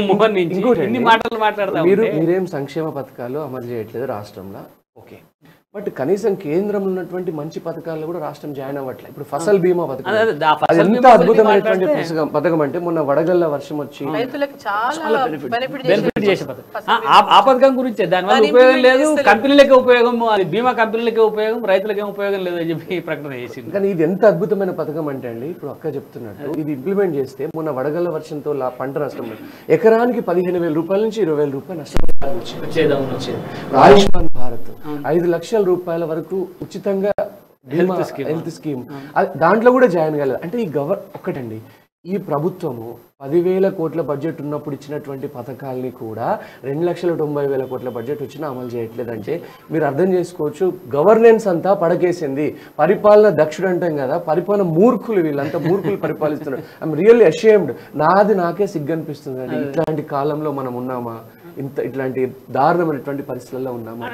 మోహన్ నుంచి ఇన్ని మాటలు మాట్లాడతారు. మీరేం సంక్షేమ పథకాలు అమలు చేయట్లేదు రాష్ట్రంలో, ఓకే, బట్ కనీసం కేంద్రంలో ఉన్నటువంటి మంచి పథకాలు కూడా రాష్ట్రం జాయిన్ అవ్వట్లేదు. ఇప్పుడు ఫసల్ బీమా పథకం ఎంత అద్భుతమైనటువంటి పథకం అంటే మొన్న వడగళ్ళ వర్షం వచ్చి బెనిఫిట్ చేసే పథకం. ఆ పథకం గురించి దానివల్ల ఉపయోగం లేదు, కంపెనీలకే ఉపయోగం, అది బీమా కంపెనీలకే ఉపయోగం, రైతులకేం ఉపయోగం లేదు అని చెప్పి ప్రకటన చేసింది. కానీ ఇది ఎంత అద్భుతమైన పథకం అంటే అండి, ఇప్పుడు అక్క చెప్తున్నట్టు ఇది ఇంప్లిమెంట్ చేస్తే మొన్న వడగళ్ళ వర్షంతో పంట నష్టం ఎకరానికి 15,000 రూపాయల నుంచి 20,000 రూపాయలు నష్టం వచ్చేది. ఆయుష్మాన్ భారత్ 5 లక్షల రూపాయల వరకు ఉచితంగా హెల్త్ స్కీమ్ దాంట్లో కూడా జాయిన్ కాలేదు. అంటే ఈ ఒక్కటండి, ఈ ప్రభుత్వము 10,000 కోట్ల బడ్జెట్ ఉన్నప్పుడు ఇచ్చినటువంటి పథకాలని కూడా 2,90,000 కోట్ల బడ్జెట్ వచ్చినా అమలు చేయట్లేదంటే మీరు అర్థం చేసుకోవచ్చు. గవర్నెన్స్ అంతా పడకేసింది, పరిపాలన దక్షుడు అంటాం కదా, పరిపాలన మూర్ఖులు, వీళ్ళంతా మూర్ఖులు పరిపాలిస్తున్నారు. I'm really ashamed. నాకే సిగ్గనిపిస్తుంది అండి, ఇట్లాంటి కాలంలో మనం ఉన్నామా, ఇట్లాంటి దారుణమైనటువంటి పరిస్థితుల్లో ఉన్నామా?